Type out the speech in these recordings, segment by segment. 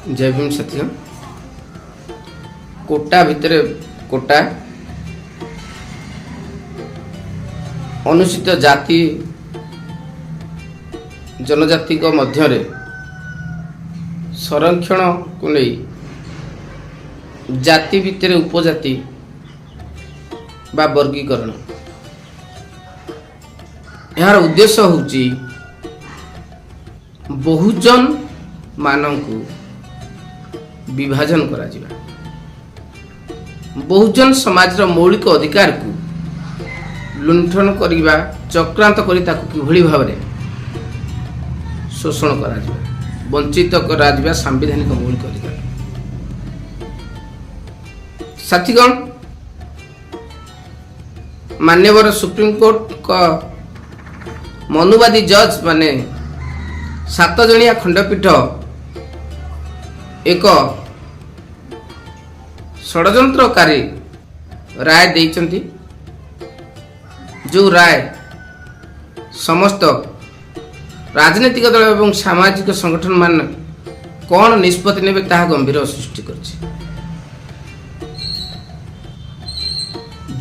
जय भीम साथी कोटा भितर कोटा अनुसूचित जाति जनजाति मध्य संरक्षण को नहीं जाति भितर उपजाति बा वर्गीकरण यार उद्देश्य होची बहुजन मानकु विभाजन करा जिबा बहुजन समाज मौलिक अधिकार को लुंठन करिबा चक्रांत करी ताकु किभଳି भाबरे शोषण करा जिबा वंचित करा जिबा संवैधानिक मौलिक अधिकार साथीगण मान्यवर सुप्रीम कोर्ट का मनुवादी जज माने 7 जणिया खंडपीठ एक षड्यंत्रकारी राय देइचंती जो राय समस्त राजनीतिक दल एवं सामाजिक संगठन मान कौन निष्पत्ति नेबे ताहा गंभीर सृष्टि करछि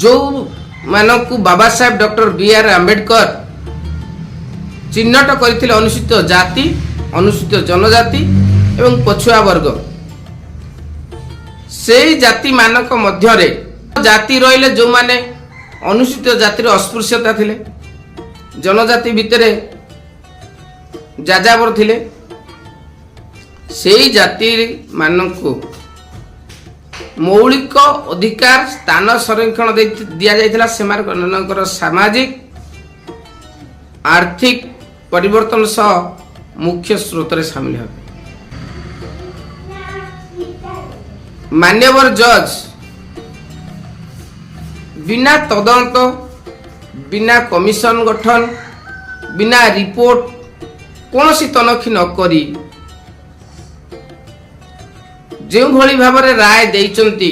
जो मानकु बाबा साहेब डॉक्टर बी.आर. आंबेडकर चिन्हट करथिले अनुसूचित जाति अनुसूचित जनजाति एवं पछुआ वर्ग से जाति मानक मध्यरे जाति रहिले जो माने अनुसूचित जातिर अस्पृश्यता थिले जनजाति भितरे जाजावर थिले सेई जाति मानकु मौलिक अधिकार स्थान संरक्षण दिया जाइथिला सेमानकर सामाजिक आर्थिक परिवर्तन सह मुख्य स्रोत रे शामिल हेबे मान्यवर जज बिना तदंत बिना कमिशन गठन बिना रिपोर्ट कौनसी तनखी न करी जो भली भाव राय देइचंती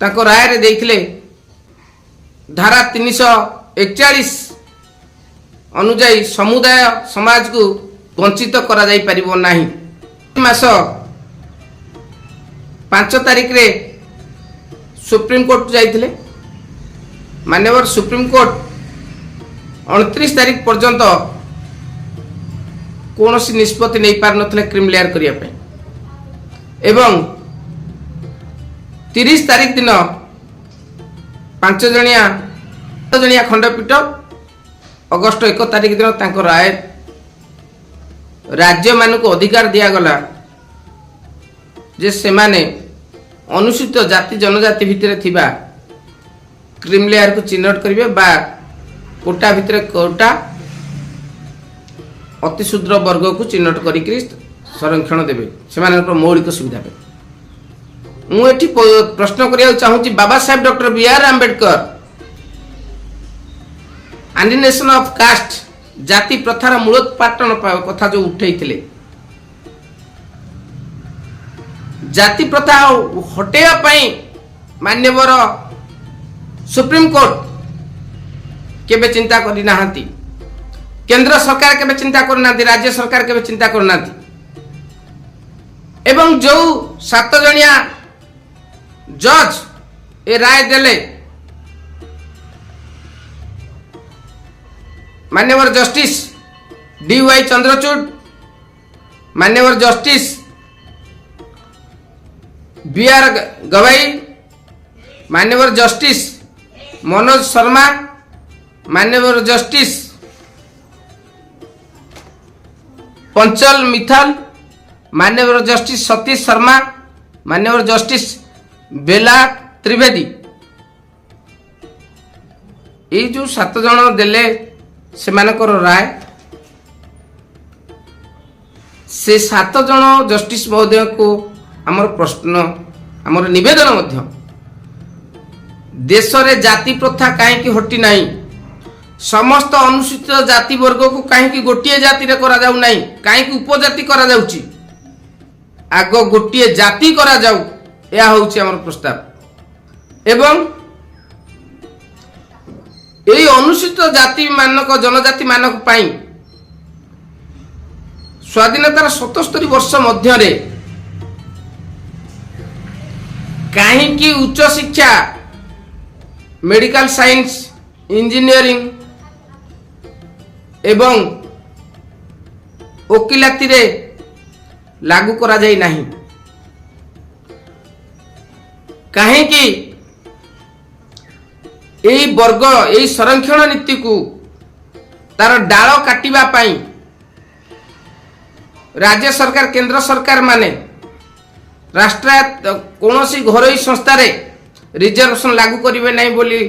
ताको राय रे देखले धारा 341 अनुजाई समुदाय समाज को वंचित करा जाई परिबो नाही मास 5 तारिख रे सुप्रीम कोर्ट जाइथिले मान्यवर सुप्रीम कोर्ट 29 तारिख पर्यंत कौनसी निष्पत्ति नहीं पार नथिले क्रिमिलेयर करिया पे एवं 30 तारिख दिन 5 जणिया खंडपीठ अगस्ट 1 तारिख दिन तांको राय राज्य मानक अधिकार दिया गला जे से माने अनुसूचित जाति जनजाति भितर थिबा क्रिमिलेयर को चिन्हट करिवे बा कोटा भितर कोटा अति क्षुद्र वर्ग को चिन्हट करिकरी संरक्षण देवे से मौलिक सुविधा पे मुझे प्रश्न करिया चाहूँगी Baba Saheb doctor B R. Ambedkar elimination of caste जाति प्रथार मूलोत्पाटन कथा जो उठे जाति प्रथा हटेवा मान्यवर सुप्रीम कोर्ट केबे चिंता करी नाहंती केंद्र सरकार केबे चिंता करना राज्य सरकार केबे चिंता करना एवं जो 7 जणिया जज ए राय देले मान्यवर जस्टिस डी.वाई. चंद्रचूड़ मान्यवर जस्टिस बी.आर. गवाई मान्यवर जस्टिस मनोज शर्मा मान्यवर जस्टिस पंचल मिथल मान्यवर जस्टिस सतीश शर्मा मान्यवर जस्टिस बेला त्रिवेदी ये जो 7 जन देले से मानकर राय से 7 जन जस्टिस महोदय को आमर प्रश्न आमर निवेदन मध्य देश रे जाति प्रथा कहीं हटी नहीं समस्त अनुसूचित जाति वर्ग को कहीं गोटे जाति रे करा जाऊ नहीं कहीं उपजाति करा जाउची आग गोटे जाति करा जाऊ या होउची आमर प्रस्ताव एवं यही अनुसूचित जाति मानक जनजाति मानक पाई स्वाधीनतार 77 वर्ष मध्य कहीं उच्च शिक्षा मेडिकल साइंस इंजीनियरिंग एवं वकिलाती रे लागू करा जाई नहीं कहीं यही वर्ग यही संरक्षण नीति को तार डाल काटिबा पाई राज्य सरकार केंद्र सरकार माने राष्ट्रायत्त कौन सी घरोई संस्था रे रिजर्वेशन लागू करिवे नहीं बोली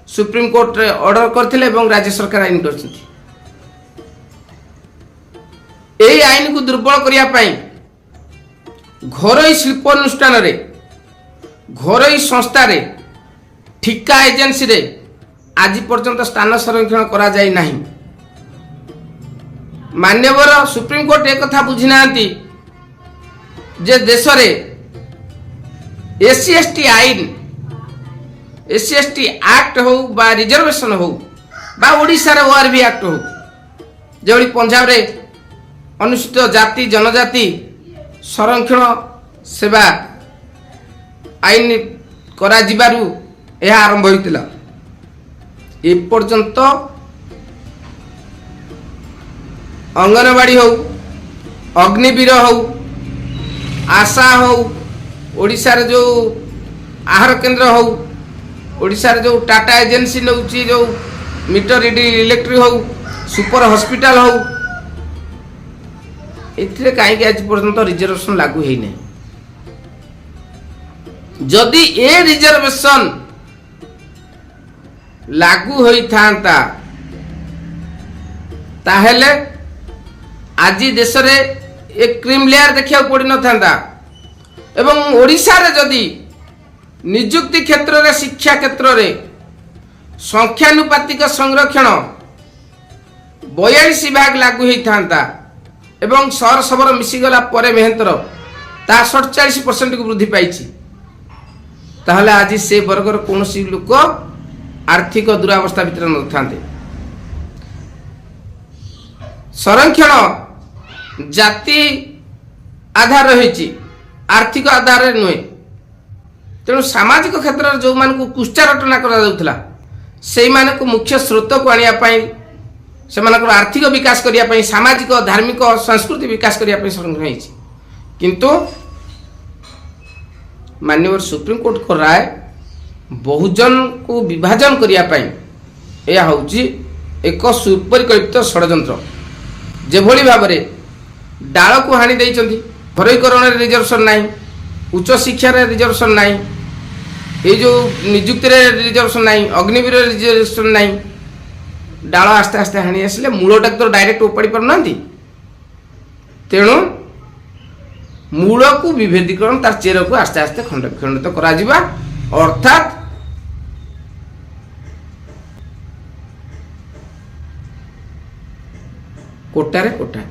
सुप्रीम कोर्ट रे ऑर्डर करथिले एवं राज्य सरकार आईन करछथि। एही आईन को दुर्बल करिया पाई घरोई शिल्प अनुष्ठान रे घरोई संस्था रे ठिका एजेंसी रे आज पर्यंत स्थान संरक्षण करा जाई नहीं। मान्यवर सुप्रीम कोर्ट एक कथा बुझी नांती जे देश रे एससी एसटी आईन एससी एसटी एक्ट हो बा रिजर्वेशन हो बा ओडिशा रे ओआरबी एक्ट हो जेवली पंजाब रे अनुसूचित जाति जनजाति संरक्षण सेवा आईन करा जिबारु यह आरंभ होइतिला। ए पर्यंत अंगनवाड़ी हो अग्निवीर हो आशा हो ओडिशा रे जो आहार केंद्र हो ओडिशा रे जो टाटा एजेंसी नउची जो मीटर रीडिंग इलेक्ट्रिक हो सुपर हॉस्पिटल हो एथिरे काहे आज पर्यंत रिजर्वेशन लागू हेई नै। जदि ए रिजर्वेशन लागू होई थांता ताहेले आज देश रे एक क्रीम लेयर देखिया पड़ी न थांता एवं ओडिशा रे जदि नियुक्ति क्षेत्र रे शिक्षा क्षेत्र रे संख्यानुपातिक संरक्षण 42 भाग लागू होई थांता एवं सहर सबर मिसिगला परे मेहंतर ता 47% को वृद्धि पाइछि ताहले आज से वर्गर कौन सी लोक आर्थिक दुरावस्था भितर न थांते। संरक्षण जाति आधार रही आर्थिक आधार नुहे तेणु सामाजिक क्षेत्र में जो मान को कुष्ठारटना करा से मान को मुख्य स्रोत को आने से आर्थिक विकास करने सामाजिक धार्मिक संस्कृति विकास करने संरक्षण किंतु माननीय सुप्रीम कोर्ट को राय बहुजन को विभाजन करने यह हूँ एक सुपरिकल्पित षड्यंत्र जेभली भाव में डाल को हाणी देइचंती घरोईकरण रिजर्वेशन नहीं उच्च शिक्षा रिजर्वेशन नहीं ये जो नियुक्ति रिजर्वेशन नहीं अग्निवीर रिजर्वेशन नहीं डाल आस्ते आस्ते हाणी आसिले मूलटा तो डायरेक्ट उपाड़ी पारना तेणु मूल को विभेदीकरण तार चेर को आस्ते आस्ते खंडित करा जिबा अर्थात कोटा रे कोटा